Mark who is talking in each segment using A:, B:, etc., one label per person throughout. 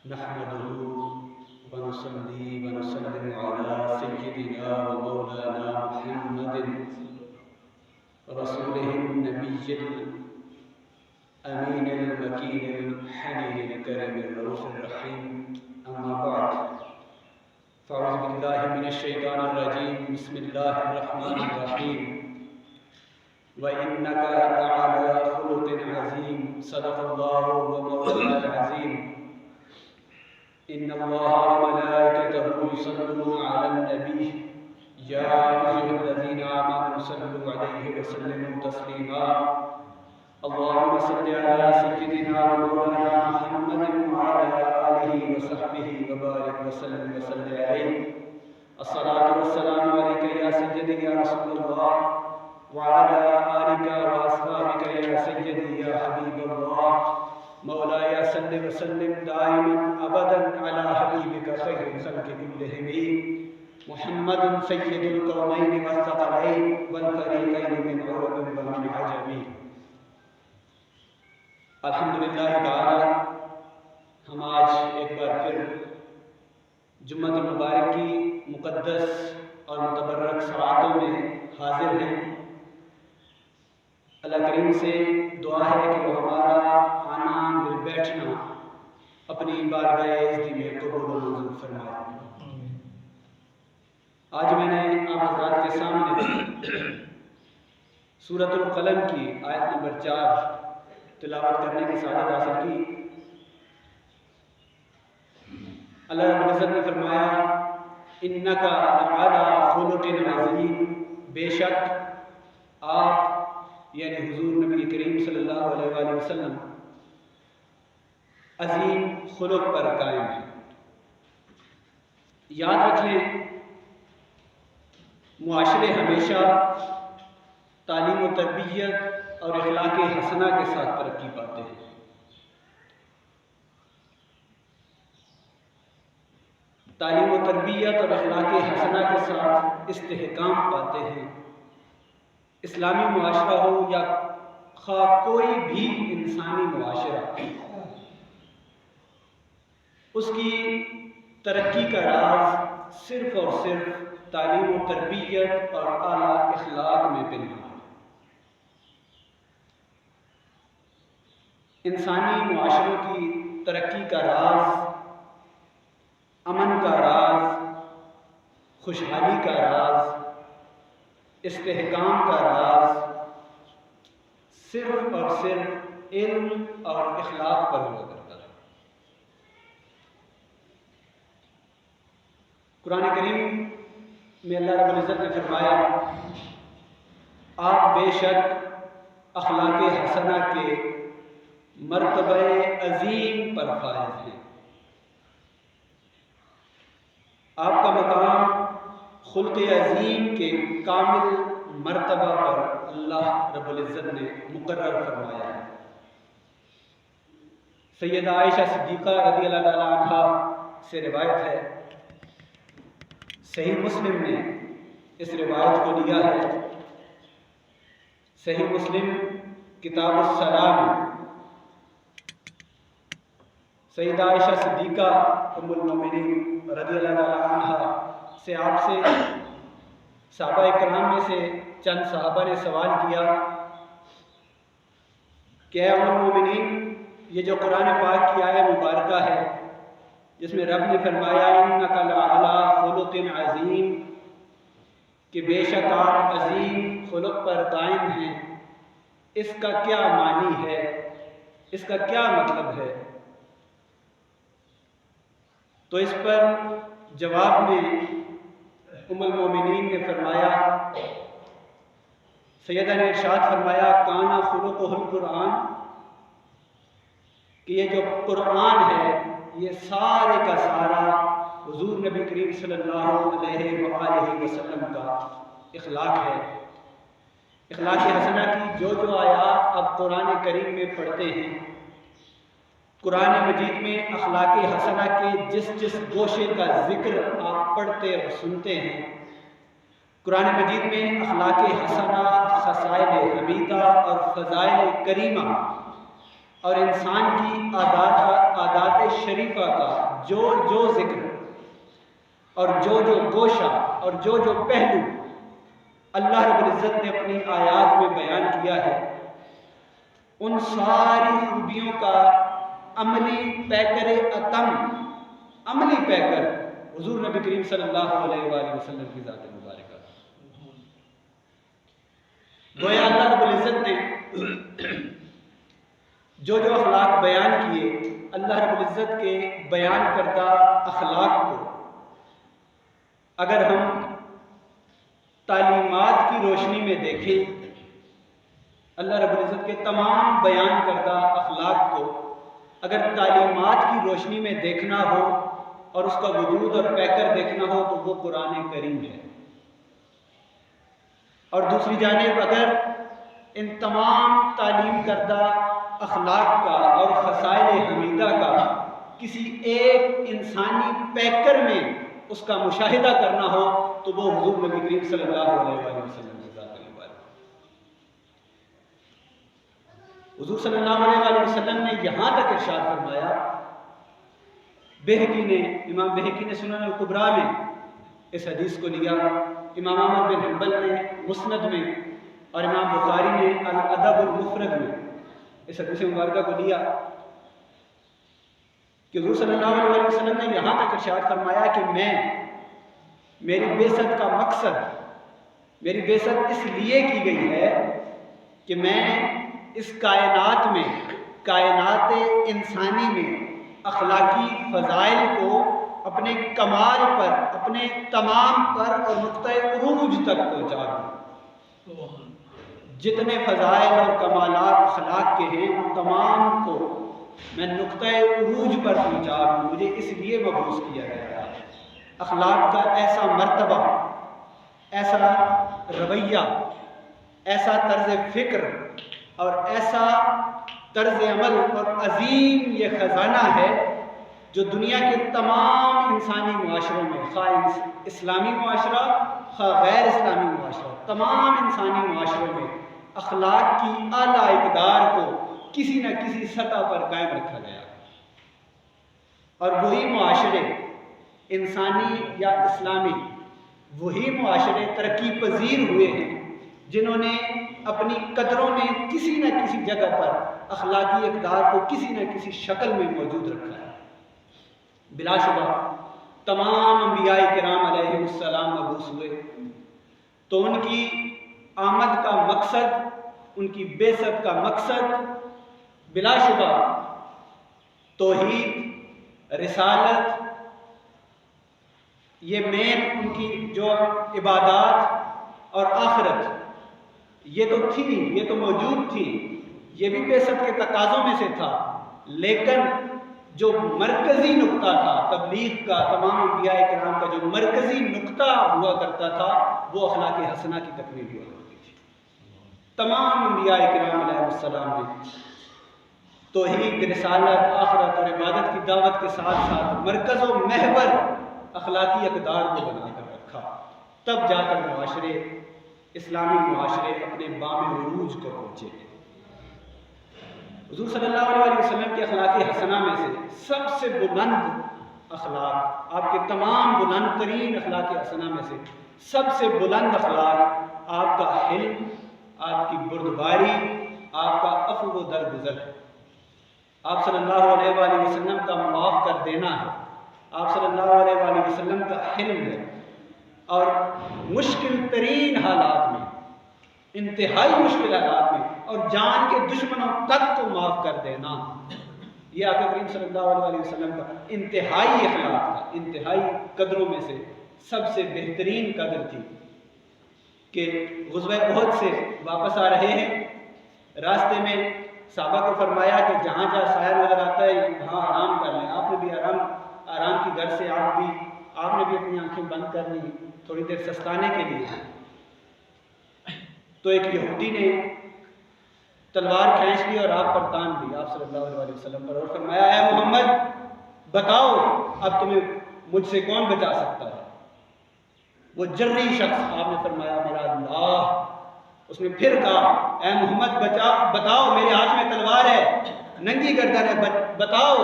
A: نحمده ونصلي ونسلم على سيدنا ومولانا محمد رسوله النبي الأمين المكين الحنين الكريم الرؤوف الرحيم. أما بعد، فأعوذ بالله من الشيطان الرجيم. بسم الله الرحمن الرحيم. وإنك لعلى خلق عظيم. صدق الله ومولانا العظيم. إن الله وملائكته يصلون على النبي يا أيها الذين آمنوا صلوا عليه وسلموا تسليما. اللهم صل على سيدنا ومولانا محمد وعلى آله وصحبه وبارك وسلم عليه. الصلاة والسلام عليك يا سيدي يا رسول الله، وعلى آلك وأصحابك يا سيدي يا حبيب الله. مولاي صل وسلم دائما أبدا على حبيبك خير الخلق كلهم محمد سيد الكونين والثقلين والفريقين من عرب ومن عجم. الحمدللہ تعالی ہم آج ایک بار پھر جمعۃ المبارک کی مقدس اور متبرک ساعتوں میں حاضر ہیں. اللہ کریم سے دعا ہے کہ وہ ہمارا آنا دل بیٹھنا اپنی بارگاہ عزت میں قبول و منظور فرمائے. آج میں نے آپ حضرات کے سامنے سورۃ القلم کی آیت نمبر 4 تلاوت کرنے کی سعادت حاصل کی. اللہ رب العزت نے فرمایا انک لعلی خلق عظیم، بے شک آپ یعنی حضور نبی کریم صلی اللہ علیہ وآلہ وسلم عظیم خلق پر قائم ہیں. یاد رکھ لیں، معاشرے ہمیشہ تعلیم و تربیت اور اخلاق حسنہ کے ساتھ ترقی پاتے ہیں. تعلیم و تربیت اور اخلاق حسنہ کے ساتھ استحکام پاتے ہیں. اسلامی معاشرہ ہو یا خواہ کوئی بھی انسانی معاشرہ، اس کی ترقی کا راز صرف اور صرف تعلیم و تربیت اور اعلیٰ اخلاق میں پنہاں ہے. انسانی معاشروں کی ترقی کا راز، امن کا راز، خوشحالی کا راز، استحکام کا راز صرف اور صرف علم اور اخلاق پر ہوا کرتا ہے. قرآن کریم میں اللہ رب العزت نے فرمایا آپ بے شک اخلاق حسنہ کے مرتبہ عظیم پر فائز ہیں. آپ کا مقام خلق عظیم کے کامل مرتبہ پر اللہ رب العزت نے مقرر فرمایا ہے. سیدہ عائشہ صدیقہ رضی اللہ تعالیٰ عنہا سے روایت ہے، صحیح مسلم نے اس روایت کو لیا ہے. صحیح مسلم کتاب الصلاۃ میں سیدہ عائشہ صدیقہ ام المومنین رضی اللہ تعالیٰ عنہا سے آپ سے صحابہ اکرام میں سے چند صحابہ نے سوال کیا کہ اے ام المومنین، یہ جو قرآن پاک کی آیت مبارکہ ہے جس میں رب نے فرمایا انک لعلی خلق عظیم، کہ بے شک آپ عظیم خلق پر قائم ہیں، اس کا کیا معنی ہے، اس کا کیا مطلب ہے؟ تو اس پر جواب میں ام المومنین نے فرمایا، سیدہ نے ارشاد فرمایا کانا خلقہ القرآن، کہ یہ جو قرآن ہے یہ سارے کا سارا حضور نبی کریم صلی اللہ علیہ وآلہ وسلم کا اخلاق ہے. اخلاق حسنہ کی جو آیات اب قرآن کریم میں پڑھتے ہیں، قرآن مجید میں اخلاق حسنہ کے جس گوشے کا ذکر آپ پڑھتے اور سنتے ہیں، قرآن مجید میں اخلاق حسنہ، خصائل حمیدہ اور فضائل کریمہ اور انسان کی عادات شریفہ کا جو ذکر اور جو گوشہ اور جو پہلو اللہ رب العزت نے اپنی آیات میں بیان کیا ہے، ان ساری خوبیوں کا عملی پیکر حضور نبی کریم صلی اللہ علیہ وآلہ وسلم کی ذات مبارکہ۔ گویا اللہ رب العزت نے جو اخلاق بیان کیے، اللہ رب العزت کے بیان کردہ اخلاق کو اگر ہم تعلیمات کی روشنی میں دیکھیں، اللہ رب العزت کے تمام بیان کردہ اخلاق کو اگر تعلیمات کی روشنی میں دیکھنا ہو اور اس کا وجود اور پیکر دیکھنا ہو تو وہ قرآن کریم ہے۔ اور دوسری جانب اگر ان تمام تعلیم کردہ اخلاق کا اور خصائل حمیدہ کا کسی ایک انسانی پیکر میں اس کا مشاہدہ کرنا ہو تو وہ حضور نبی کریم صلی اللہ علیہ وآلہ وسلم کی ذات مبارک۔ حضور صلی اللہ علیہ وآلہ وسلم نے یہاں تک ارشاد فرمایا، امام بہقی نے سنن الکبریٰ میں اس حدیث کو لیا، امام احمد بن حنبل نے مسند میں اور امام بخاری نے الادب المفرد میں اس حدیث مبارکہ کو لیا کہ حضور صلی اللہ علیہ وسلم نے یہاں تک ارشاد فرمایا کہ میری بعثت کا مقصد، میری بعثت اس لیے کی گئی ہے کہ میں اس کائنات میں، کائنات انسانی میں اخلاقی فضائل کو اپنے کمال پر، اپنے تمام پر اور نقطۂ عروج تک پہنچا دوں۔ جتنے فضائل اور کمالات اخلاق کے ہیں ان تمام کو میں نقطۂ عروج پر پہنچا دوں۔ مجھے اس لیے مبعوث کیا گیا ہے۔ اخلاق کا ایسا مرتبہ، ایسا رویہ، ایسا طرز فکر اور ایسا طرز عمل اور عظیم یہ خزانہ ہے جو دنیا کے تمام انسانی معاشروں میں، خواہ اسلامی معاشرہ خواہ غیر اسلامی معاشرہ، تمام انسانی معاشروں میں اخلاق کی اعلیٰ اقدار کو کسی نہ کسی سطح پر قائم رکھا گیا، اور وہی معاشرے انسانی یا اسلامی، وہی معاشرے ترقی پذیر ہوئے ہیں جنہوں نے اپنی قدروں میں کسی نہ کسی جگہ پر اخلاقی اقدار کو کسی نہ کسی شکل میں موجود رکھا ہے۔ بلا شبہ تمام انبیاء کرام علیہ السلام مبعوث ہوئے تو ان کی آمد کا مقصد، ان کی بعثت کا مقصد بلا شبہ توحید، رسالت، یہ مین ان کی جو عبادات اور آخرت یہ تو تھی، یہ تو موجود تھی، یہ بھی بعثت کے تقاضوں میں سے تھا، لیکن جو مرکزی نقطہ تھا تبلیغ کا، تمام انبیاء کرام کا جو مرکزی نقطہ ہوا کرتا تھا وہ اخلاق حسنہ کی تکمیل ہوا کرتی تھی۔ تمام انبیاء کرام علیہ السلام نے توحید، رسالت، آخرت اور عبادت کی دعوت کے ساتھ ساتھ مرکز و محور اخلاقی اقدار کو بنا کر رکھا، تب جا کر معاشرے، اسلامی معاشرے اپنے بام عروج کو پہنچے۔ حضور صلی اللہ علیہ وسلم کے اخلاق حسنہ میں سے سب سے بلند اخلاق، آپ کے تمام بلند ترین اخلاق حسنہ میں سے سب سے بلند اخلاق آپ کا حلم، آپ کی بردباری، آپ کا عفو و درگزر ہے۔ آپ صلی اللہ علیہ وآلہ وسلم کا معاف کر دینا ہے، آپ صلی اللہ علیہ وآلہ وسلم کا حلم ہے، اور مشکل ترین حالات میں، انتہائی مشکل حالات میں اور جان کے دشمنوں تک کو معاف کر دینا، یہ آقا کریم صلی اللہ علیہ وسلم کا انتہائی اخلاق تھا۔ انتہائی قدروں میں سے سب سے بہترین قدر تھی کہ غزوہ احد سے واپس آ رہے ہیں، راستے میں صحابہ کو فرمایا کہ جہاں جہاں سایہ نظر آتا ہے وہاں آرام کر لیں۔ آپ نے بھی آرام کی گھر سے آپ نے بھی اپنی آنکھیں بند کر لی تھوڑی دیر سستانے کے لیے۔ تو ایک یہودی نے تلوار کھینچ لی اور آپ پر تان دی، آپ صلی اللہ علیہ وسلم پر، اور فرمایا اے محمد بتاؤ اب تمہیں مجھ سے کون بچا سکتا ہے؟ وہ جرری شخص، آپ نے فرمایا میرا اللہ۔ اس نے پھر کہا اے محمد بتاؤ میرے ہاتھ میں تلوار ہے، ننگی گردن ہے، بتاؤ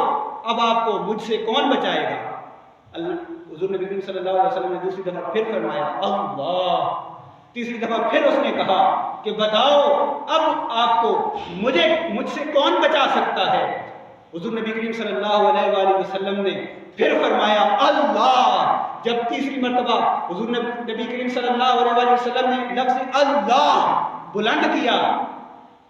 A: اب آپ کو مجھ سے کون بچائے گا؟ حضور نبی کریم صلی اللہ علیہ وسلم نے دوسری دفعہ پھر فرمایا اللہ، تیسری دفعہ پھر اس نے کہا کہ بتاؤ اب آپ کو مجھ سے کون بچا سکتا ہے؟ حضور نبی کریم صلی اللہ علیہ وآلہ وسلم نے پھر فرمایا اللہ۔ جب تیسری مرتبہ حضور نبی کریم صلی اللہ علیہ وآلہ وسلم نے لفظ اللہ بلند کیا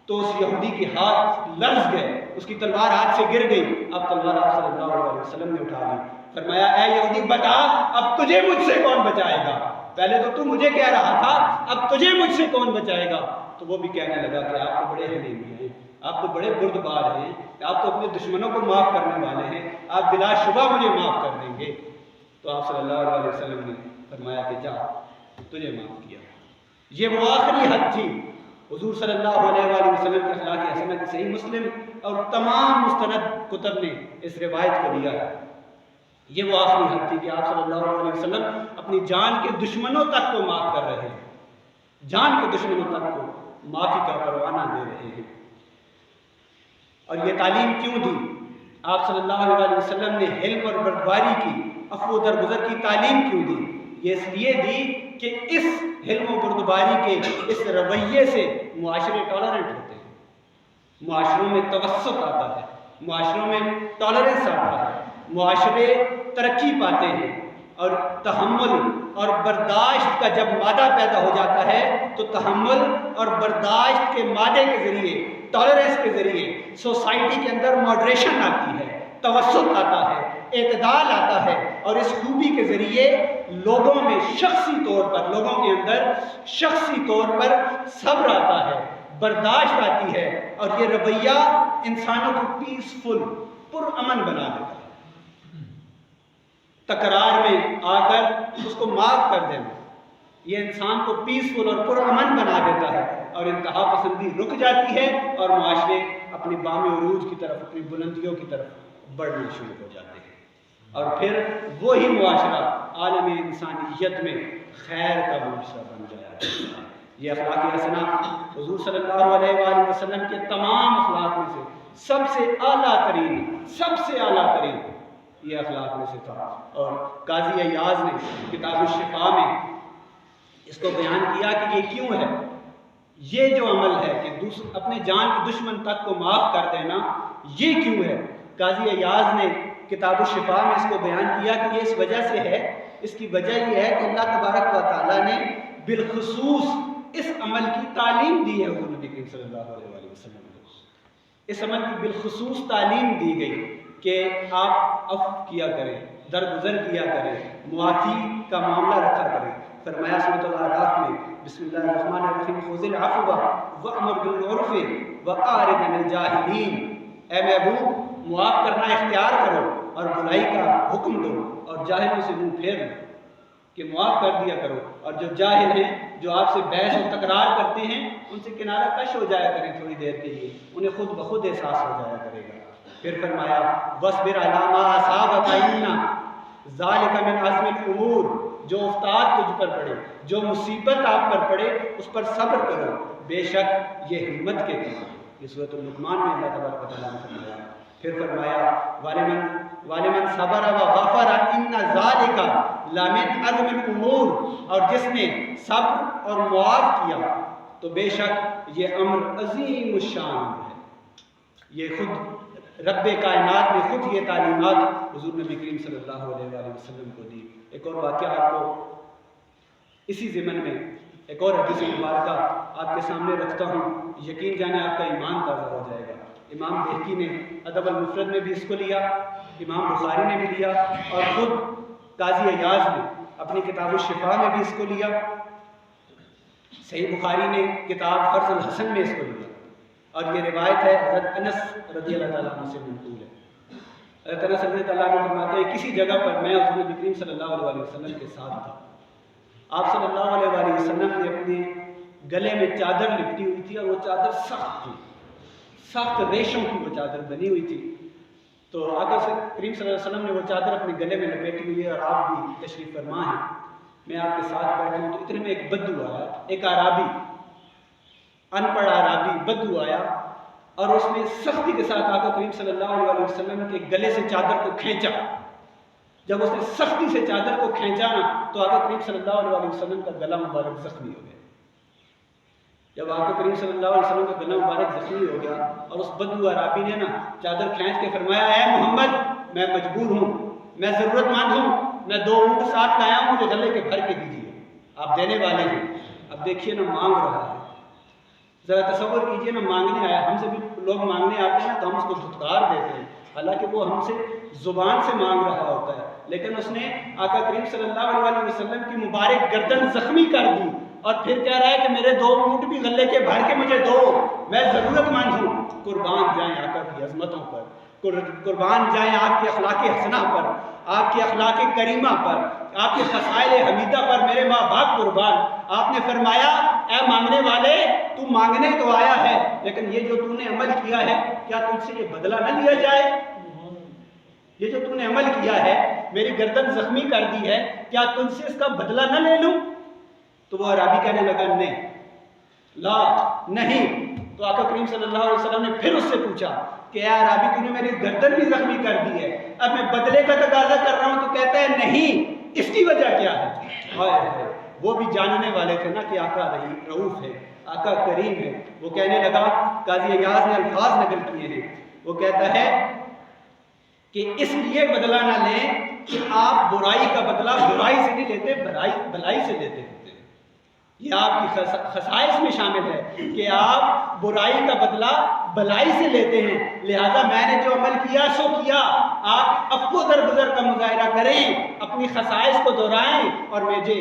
A: تو اس یہودی کے ہاتھ لرز گئے، اس کی تلوار ہاتھ سے گر گئی۔ اب تلوار آپ صلی اللہ علیہ وسلم نے اٹھا لی، فرمایا اے یہودی بتا اب تجھے مجھ سے کون بچائے گا؟ پہلے تو مجھے کہہ رہا تھا، اب تجھے مجھ سے کون بچائے گا؟ تو وہ بھی کہنے لگا کہ آپ تو بڑے حلیم ہیں، آپ تو بڑے بردبار ہیں، آپ تو اپنے دشمنوں کو معاف کرنے والے ہیں، آپ بلا شبہ مجھے معاف کر دیں گے۔ تو آپ صلی اللہ علیہ وسلم نے فرمایا کہ جا تجھے معاف کیا۔ یہ وہ آخری حد تھی۔ حضور صلی اللہ علیہ وآلہ وسلم کے اخلاق حسنہ کی صحیح مسلم اور تمام مستند کتب نے اس روایت کو دیا ہے۔ یہ وہ آخری حد تھی کہ آپ صلی اللہ علیہ وسلم اپنی جان کے دشمنوں تک کو معاف کر رہے ہیں، جان کے دشمنوں تک کو معافی کا پروانہ دے رہے ہیں۔ اور یہ تعلیم کیوں دی؟ آپ صلی اللہ علیہ وسلم نے حلم اور بردباری کی، عفو و درگزر کی تعلیم کیوں دی؟ یہ اس لیے دی کہ اس حلم و بردباری کے اس رویے سے معاشرے ٹالرنٹ ہوتے ہیں، معاشروں میں توسط آتا ہے، معاشروں میں ٹالرنس آتا ہے، معاشرے ترقی پاتے ہیں۔ اور تحمل اور برداشت کا جب مادہ پیدا ہو جاتا ہے تو تحمل اور برداشت کے مادے کے ذریعے، ٹالرنس کے ذریعے سوسائٹی کے اندر ماڈریشن آتی ہے، توسط آتا ہے، اعتدال آتا ہے، اور اس خوبی کے ذریعے لوگوں میں شخصی طور پر، لوگوں کے اندر شخصی طور پر صبر آتا ہے، برداشت آتی ہے، اور یہ رویہ انسانوں کو پیسفل، پرامن بنا دیتا ہے۔ تکرار میں آ کر اس کو معاف کر دینا یہ انسان کو پیسفل اور پرامن بنا دیتا ہے، اور انتہا پسندی رک جاتی ہے اور معاشرے اپنی بام عروج کی طرف، اپنی بلندیوں کی طرف بڑھنا شروع ہو جاتے ہیں، اور پھر وہی معاشرہ عالم انسانیت میں خیر کا معاشرہ بن جاتا ہے۔ یہ اخلاق حسنہ حضور صلی اللہ علیہ وآلہ وسلم کے تمام اخلاق میں سے سب سے اعلیٰ ترین یہ اخلاق میں سے تھا۔ اور قاضی ایاز نے کتاب الشفا میں اس کو بیان کیا کہ یہ کیوں ہے، یہ جو عمل ہے کہ اپنے جان کے دشمن تک کو معاف کر دینا، یہ کیوں ہے؟ قاضی ایاز نے کتاب الشفا میں اس کو بیان کیا کہ یہ اس وجہ سے ہے، اس کی وجہ یہ ہے کہ اللہ تبارک و تعالیٰ نے بالخصوص اس عمل کی تعلیم دی ہے۔ حضور نبی کریم صلی اللہ علیہ وآلہ وسلم کو اس عمل کی بالخصوص تعلیم دی گئی کہ آپ عفو کیا کریں، درگزر کیا کریں، معافی کا معاملہ رکھا کریں۔ فرمایا سورۃ الاعراف میں بسم اللہ الرحمن الرحیم خذ العفو وامر بالعرف واعرض عن الجاہلین، اے محبوب معاف کرنا اختیار کرو اور بلائی کا حکم دو اور جاہلوں سے منہ پھیر لو، کہ معاف کر دیا کرو، اور جو جاہل ہیں، جو آپ سے بحث و تکرار کرتے ہیں، ان سے کنارہ کش ہو جایا کریں تھوڑی دیر کے لیے، انہیں خود بخود احساس ہو جایا کرے گا۔ پھر فرمایا وَاصْبِرْ عَلَىٰ مَا أَصَابَكَ إِنَّ ذَلِكَ مِنْ عَزْمِ الْأُمُورِ، جو افتاد تجھ پر پڑے، جو مصیبت آپ پر پڑے، اس پر صبر کرو، بے شک یہ ہمت کے کام ہے۔ یہ سورۃ اللقمان میں اللہ تبارک و تعالیٰ نے فرمایا۔ پھر فرمایا وَلِمَنْ صَبَرَ وَغَفَرَ إِنَّ ذَلِكَ لَمِنْ عَزْمِ الْأُمُورِ، اور جس نے صبر اور معاف کیا تو بے شک یہ امر عظیم الشان ہے۔ یہ خود رب کائنات نے خود یہ تعلیمات حضور نبی کریم صلی اللہ علیہ وآلہ وسلم کو دی۔ ایک اور واقعہ آپ کو اسی ضمن میں ایک اور حدیث مبارکہ آپ کے سامنے رکھتا ہوں، یقین جانے آپ کا ایمان تازہ ہو جائے گا۔ امام بہقی نے ادب المفرد میں بھی اس کو لیا، امام بخاری نے بھی لیا، اور خود قاضی ایاز نے اپنی کتاب الشفا میں بھی اس کو لیا، صحیح بخاری نے کتاب فرض الحسن میں اس کو لیا، اور یہ روایت ہے حضرت انس رضی اللہ تعالیٰ عنہ سے منقول ہے۔ حضرت انس رضی اللہ عنہ فرماتے ہیں کسی جگہ پر میں حضور نبی کریم صلی اللہ علیہ وسلم کے ساتھ تھا، آپ صلی اللہ علیہ وسلم نے اپنے گلے میں چادر لپٹی ہوئی تھی، اور وہ چادر سخت تھی، سخت ریشوں کی وہ چادر بنی ہوئی تھی۔ تو آقا کریم صلی اللہ علیہ وسلم نے وہ چادر اپنے گلے میں لپیٹی ہوئی ہے، اور آپ بھی تشریف فرما ہیں، میں آپ کے ساتھ بیٹھا ہوں، تو اتنے میں ایک بدو آیا، ایک عرابی، ان پڑھ عرابی بدو آیا، اور اس نے سختی کے ساتھ آقا کریم صلی اللہ علیہ وسلم کے گلے سے چادر کو کھینچا۔ جب اس نے سختی سے چادر کو کھینچا نا تو آقا کریم صلی اللہ علیہ وسلم کا گلا مبارک زخمی ہو گیا۔ جب آقا کریم صلی اللہ علیہ وسلم کا گلا مبارک زخمی ہو گیا اور اس بدو عرابی نے نا چادر کھینچ کے فرمایا، اے محمد میں مجبور ہوں، میں ضرورت مند ہوں، میں 2 اونٹ ساتھ لایا ہوں، مجھے گلے کے بھر کے دیجیے، آپ دینے والے ہیں۔ اب دیکھیے نا مانگ رہا ہے، ذرا تصور کیجئے نا مانگنے آیا، ہم سے بھی لوگ مانگنے آتے ہیں تو ہم اس کو دھتکار دیتے ہیں، حالانکہ وہ ہم سے زبان سے مانگ رہا ہوتا ہے، لیکن اس نے آقا کریم صلی اللہ علیہ وسلم کی مبارک گردن زخمی کر دی اور پھر کہہ رہا ہے کہ میرے 2 اونٹ بھی غلے کے بھر کے مجھے دو، میں ضرورت مند ہوں۔ قربان جائیں آقا کی عظمتوں پر، قربان جائیں آپ کی اخلاق حسنہ پر، آپ کی اخلاق کریمہ پر، آپ کے خصائل حمیدہ پر، میرے ماں باپ قربان۔ آپ نے فرمایا، اے مانگنے والے تو مانگنے تو آیا ہے، لیکن یہ جو تو نے عمل کیا ہے کیا تجھ سے یہ بدلہ نہ لیا جائے؟ یہ جو تو نے عمل کیا ہے، میری گردن زخمی کر دی ہے، کیا تجھ سے اس کا بدلہ نہ لے لوں؟ تو وہ عرابی کہنے لگا نہیں، لا نہیں۔ تو آقا کریم صلی اللہ علیہ وسلم نے پھر اس سے پوچھا کہ اے عرابی تو نے میری گردن بھی زخمی کر دی ہے، اب میں بدلے کا تقاضا کر رہا ہوں، تو کہتا ہے نہیں، اس کی وجہ کیا ہے؟ ہائے، وہ بھی جاننے والے تھے نا کہ آقا رؤوف ہے، آقا کریم ہے۔ وہ کہنے لگا، قاضی ایاز نے الفاظ نقل کیے ہیں، وہ کہتا ہے کہ اس لیے بدلہ نہ لیں کہ آپ برائی کا بدلہ برائی سے نہیں لیتے، بھلائی سے لیتے ہیں۔ یہ آپ کی خصائص میں شامل ہے کہ آپ برائی کا بدلہ بھلائی سے لیتے ہیں، لہذا میں نے جو عمل کیا سو کیا، آپ عفو درگزر کا مظاہرہ کریں، اپنی خصائص کو دہرائیں اور مجھے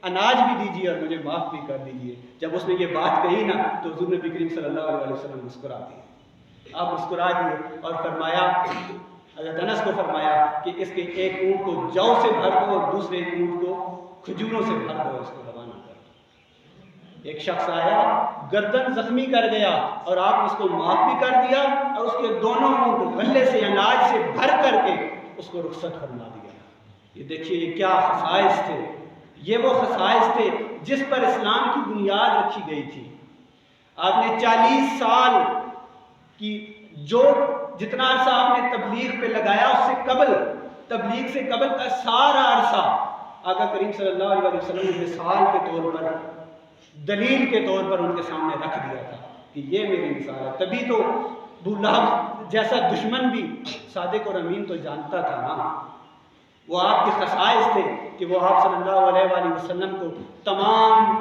A: اناج بھی دیجیے اور مجھے معاف بھی کر دیجیے۔ جب اس نے یہ بات کہی نا تو حضور نبی کریم صلی اللہ علیہ وسلم مسکرا دیے، آپ مسکرا دیے اور فرمایا، حضرت انس کو فرمایا کہ اس کے ایک اونٹ کو جو سے بھر دو اور دوسرے اونٹ کو کھجوروں سے بھر دو، اس کو روانہ کر دو۔ ایک شخص آیا، گردن زخمی کر گیا اور آپ نے اس کو معاف بھی کر دیا اور اس کے دونوں اونٹ غلے سے اناج سے بھر کر کے اس کو رخصت فرما دیا۔ یہ دیکھیے یہ کیا خصائص تھے، یہ وہ خصائص تھے جس پر اسلام کی بنیاد رکھی گئی تھی۔ آپ نے 40 سال کی جو جتنا عرصہ آپ نے تبلیغ پہ لگایا، اس سے قبل، تبلیغ سے قبل کا سارا عرصہ آقا کریم صلی اللہ علیہ وسلم نے مثال کے طور پر، دلیل کے طور پر ان کے سامنے رکھ دیا تھا کہ یہ میری مثال ہے۔ تبھی تو ابو لہب جیسا دشمن بھی صادق اور امین تو جانتا تھا نا، وہ آپ کے خصائص تھے کہ وہ آپ صلی اللہ علیہ وآلہ وسلم کو تمام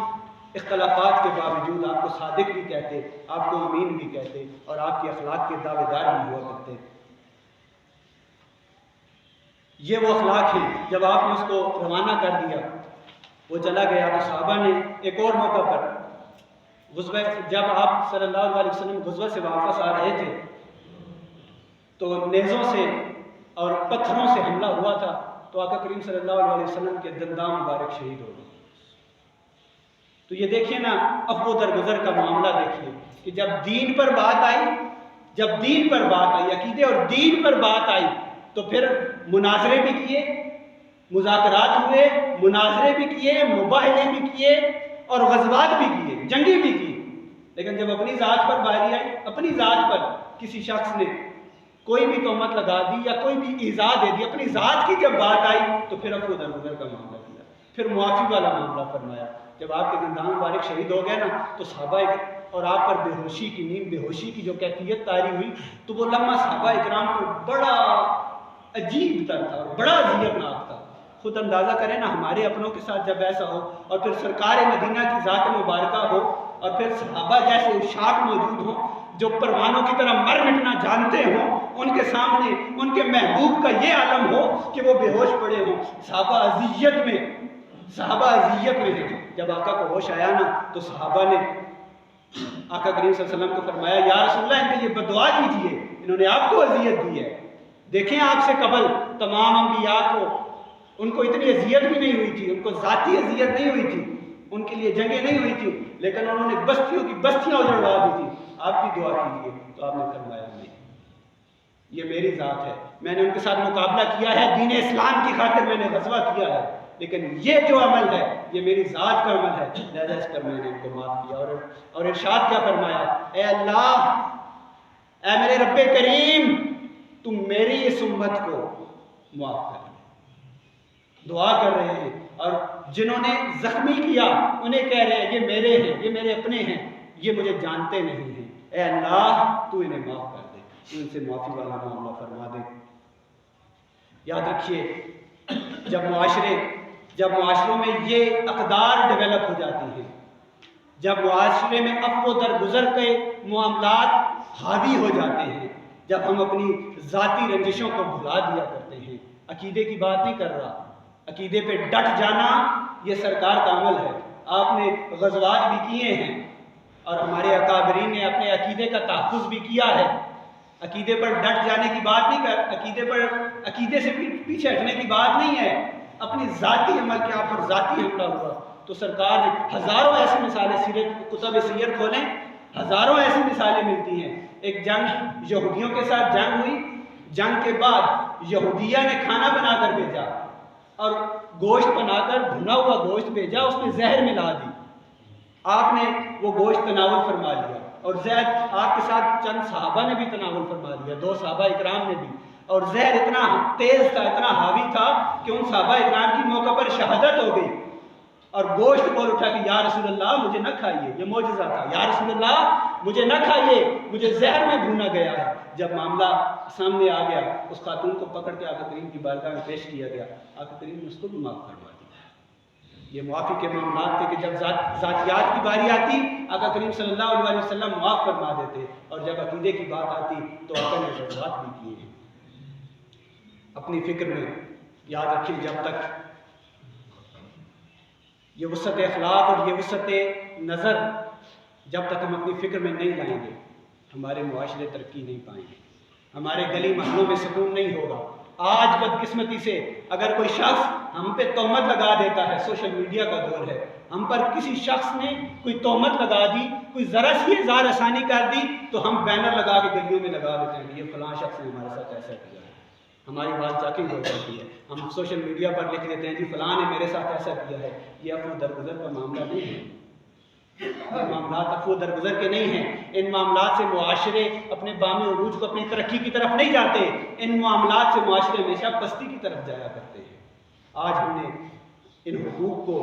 A: اختلافات کے باوجود آپ کو صادق بھی کہتے، آپ کو امین بھی کہتے اور آپ کے اخلاق کے دعوے دار بھی ہوا کرتے۔ یہ وہ اخلاق ہیں۔ جب آپ نے اس کو روانہ کر دیا، وہ چلا گیا، تو صحابہ نے ایک اور موقع پر غزوہ، جب آپ صلی اللہ علیہ وسلم غزوہ سے واپس آ رہے تھے تو نیزوں سے اور پتھروں سے حملہ ہوا تھا، تو آقا کریم صلی اللہ علیہ وسلم کے دنداں مبارک شہید ہو گئے۔ تو یہ دیکھیے نا، عفو درگزر کا معاملہ دیکھیے کہ جب دین پر بات آئی، جب دین پر بات آئی، عقیدے اور دین پر بات آئی، تو پھر مناظرے بھی کیے، مذاکرات ہوئے، مناظرے بھی کیے، مباحثے بھی کیے اور غزوات بھی کیے، جنگیں بھی کی۔ لیکن جب اپنی ذات پر باری آئی، اپنی ذات پر کسی شخص نے کوئی بھی تہمت لگا دی یا کوئی بھی ایذا دے دی، اپنی ذات کی جب بات آئی تو پھر عفو درگزر کا معاملہ کیا، پھر معافی والا معاملہ فرمایا۔ جب آپ کے دندان مبارک شہید ہو گئے نا تو صحابہ اور آپ پر بے ہوشی کی، نیند بے ہوشی کی جو کیفیت طاری ہوئی، تو وہ لمحہ صحابہ اکرام کو بڑا عجیب تر تھا اور بڑا اذیتناک تھا۔ خود اندازہ کریں نا، ہمارے اپنوں کے ساتھ جب ایسا ہو اور پھر سرکار مدینہ کی ذات مبارکہ ہو اور پھر صحابہ جیسے عشاق موجود ہوں جو پروانوں کی طرح مر مٹنا جانتے ہوں، ان کے سامنے ان کے محبوب کا یہ عالم ہو کہ وہ بے ہوش پڑے ہوں، صحابہ اذیت میں ہیں۔ جب آقا کو ہوش آیا نا تو صحابہ نے آقا کریم صلی اللہ علیہ وسلم کو فرمایا، یا رسول اللہ ان کے لیے بددعا کیجیے، انہوں نے آپ کو اذیت دی ہے۔ دیکھیں آپ سے قبل تمام انبیاء کو ان کو اتنی اذیت بھی نہیں ہوئی تھی، ان کو ذاتی اذیت نہیں ہوئی تھی، ان کے لیے جنگیں نہیں ہوئی تھی، لیکن انہوں نے بستیوں کی بستیاں اجڑوا دی تھی، آپ بھی دعا کیجیے۔ تو آپ نے فرمایا نہیں، یہ میری ذات ہے، میں نے ان کے ساتھ مقابلہ کیا ہے، دین اسلام کی خاطر میں نے غزوہ کیا ہے، لیکن یہ جو عمل ہے یہ میری ذات کا عمل ہے، لہذا اس پر میں نے ان کو معاف کیا۔ اور ارشاد کیا فرمایا، اے اللہ اے میرے رب کریم تم میری اس امت کو معاف کر دے۔ دعا کر رہے ہیں، اور جنہوں نے زخمی کیا انہیں کہہ رہے ہیں یہ میرے ہیں، یہ میرے اپنے ہیں، یہ مجھے جانتے نہیں ہیں، اے اللہ تو انہیں معاف کر دے، تو ان سے معافی والا معاملہ فرما دے۔ یاد رکھیے جب معاشروں میں یہ اقدار ڈیولپ ہو جاتی ہیں، جب معاشرے میں عفو درگزر کے معاملات حاوی ہو جاتے ہیں، جب ہم اپنی ذاتی رنجشوں کو بھلا دیا کرتے ہیں، عقیدے کی بات نہیں کر رہا، عقیدے پہ ڈٹ جانا یہ سرکار کا عمل ہے۔ آپ نے غزوات بھی کیے ہیں اور ہمارے اکابرین نے اپنے عقیدے کا تحفظ بھی کیا ہے۔ عقیدے پر ڈٹ جانے کی بات نہیں کر، عقیدے سے پیچھے ہٹنے کی بات نہیں ہے، اپنی ذاتی عمل کے آپ پر ذاتی حملہ ہوا تو سرکار نے ہزاروں ایسی مثالیں، سیرت کتب سیر کھولیں، ہزاروں ایسی مثالیں ملتی ہیں۔ ایک جنگ یہودیوں کے ساتھ جنگ ہوئی، جنگ کے بعد یہودیہ نے کھانا بنا کر بھیجا اور گوشت بنا کر بھنا ہوا گوشت بھیجا، اس میں زہر ملا دی۔ آپ نے وہ گوشت تناول فرما لیا، اور زہر آپ کے ساتھ چند صحابہ نے بھی تناول فرما لیا، 2 صحابہ اکرام نے بھی، اور زہر اتنا تیز تھا، اتنا حاوی تھا کہ ان صحابہ اکرام کی موقع پر شہادت ہو گئی، اور گوشت بول اٹھا کہ یا رسول اللہ مجھے نہ کھائیے، یہ معجزہ تھا، یا رسول اللہ مجھے نہ کھائیے، مجھے زہر میں بھونا گیا ہے۔ جب معاملہ سامنے آ گیا، اس خاتون کو پکڑ کے آقا کریم کی بارگاہ میں پیش کیا گیا، آقا کریم نے اس کو بھی معاف کروا دیا۔ یہ معافی کے معاملات تھے کہ جب ذاتیات کی باری آتی آقا کریم صلی اللہ علیہ وسلم معاف فرما دیتے، اور جب عقیدے کی بات آتی تو آقا نے غزوات بھی کیے ہیں۔ اپنی فکر میں یاد رکھیں، جب تک یہ وسعت اخلاق اور یہ وسعت نظر جب تک ہم اپنی فکر میں نہیں لائیں گے، ہمارے معاشرے ترقی نہیں پائیں گے، ہمارے گلی محلوں میں سکون نہیں ہوگا۔ آج بدقسمتی سے اگر کوئی شخص ہم پہ تہمت لگا دیتا ہے، سوشل میڈیا کا دور ہے، ہم پر کسی شخص نے کوئی تہمت لگا دی، کوئی ذرا سی اظہار آسانی کر دی، تو ہم بینر لگا کے گلیوں میں لگا دیتے ہیں، یہ فلاں شخص نے ہمارے ساتھ ایسا کیا ہے، ہماری بات چاکنگ ہو جاتی ہے، ہم سوشل میڈیا پر لکھ دیتے ہیں جی فلاں نے میرے ساتھ ایسا کیا ہے۔ یہ عفو درگزر کا معاملہ نہیں ہے، یہ معاملات عفو درگزر کے نہیں ہیں۔ ان معاملات سے معاشرے اپنے بام عروج کو، اپنی ترقی کی طرف نہیں جاتے، ان معاملات سے معاشرے ہمیشہ پستی کی طرف جایا کرتے ہیں۔ آج ہم نے ان حقوق کو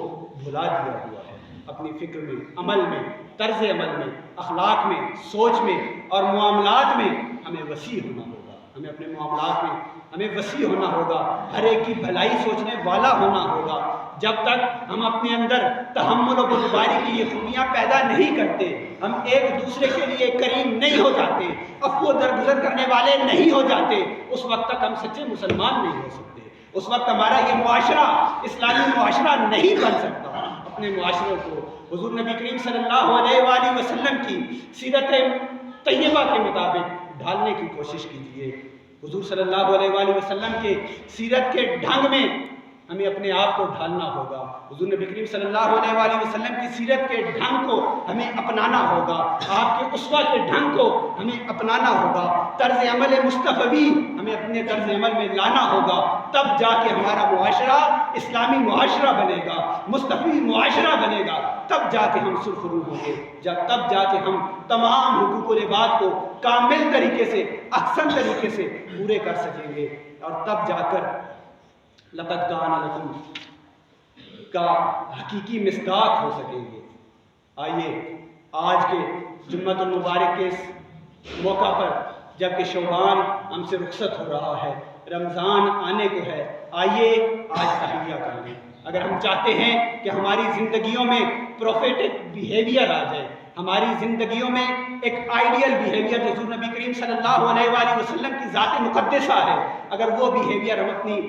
A: بھلا دیا ہوا ہے، اپنی فکر میں، عمل میں، طرز عمل میں، اخلاق میں، سوچ میں اور معاملات میں ہمیں وسیع ہونا ہوگا، ہمیں اپنے معاملات میں ہمیں وسیع ہونا ہوگا، ہر ایک کی بھلائی سوچنے والا ہونا ہوگا۔ جب تک ہم اپنے اندر تحمل و بردباری کی یہ خوبیاں پیدا نہیں کرتے، ہم ایک دوسرے کے لیے کریم نہیں ہو جاتے، عفو درگزر کرنے والے نہیں ہو جاتے، اس وقت تک ہم سچے مسلمان نہیں ہو سکتے، اس وقت ہمارا یہ معاشرہ اسلامی معاشرہ نہیں بن سکتا۔ اپنے معاشرے کو حضور نبی کریم صلی اللہ علیہ وآلہ وسلم کی سیرت طیبہ کے مطابق ڈھالنے کی کوشش کیجیے۔ حضور صلی اللہ علیہ وآلہ وسلم کے سیرت کے ڈھنگ میں ہمیں اپنے آپ کو ڈھالنا ہوگا، حضور نبی کریم صلی اللہ علیہ وآلہ وسلم کی سیرت کے ڈھنگ کو ہمیں اپنانا ہوگا، آپ کے اسوہ کے ڈھنگ کو ہمیں اپنانا ہوگا، طرز عمل مصطفی ہمیں اپنے طرز عمل میں لانا ہوگا، تب جا کے ہمارا معاشرہ اسلامی معاشرہ بنے گا، مصطفی معاشرہ بنے گا، تب جا کے ہم سرخرو ہوں گے، تب جا کے ہم تمام حقوق العباد کو کامل طریقے سے، احسن طریقے سے پورے کر سکیں گے، اور تب جا کر لقد کان لکم کا حقیقی مصداق ہو سکیں گے۔ آئیے آج کے جمعۃ المبارک کے اس موقع پر، جب کہ شعبان ہم سے رخصت ہو رہا ہے، رمضان آنے کو ہے، آئیے آج تحیہ کر لیں۔ اگر ہم چاہتے ہیں کہ ہماری زندگیوں میں پروفیٹک بیہیویئر آ جائے، ہماری زندگیوں میں ایک آئیڈیل بیہیویئر جو حضور نبی کریم صلی اللہ علیہ وآلہ وسلم کی ذات مقدسہ ہے، اگر وہ بیہیویئر ہم اپنی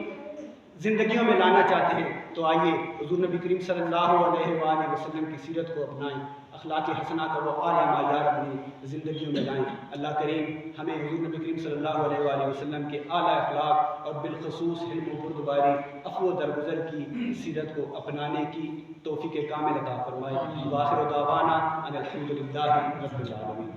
A: زندگیوں میں لانا چاہتے ہیں تو آئیے حضور نبی کریم صلی اللہ علیہ وآلہ وسلم کی سیرت کو اپنائیں، اخلاق حسنہ کا وہ اعلیٰ معیار اپنی زندگیوں میں لائیں۔ اللہ کریم ہمیں حضور نبی کریم صلی اللہ علیہ وآلہ وسلم کے اعلیٰ اخلاق اور بالخصوص حلم و بردباری، عفو و درگزر کی سیرت کو اپنانے کی توفیق کامل عطا فرمائے۔ وآخر دعوانا ان الحمد للہ رب العالمین۔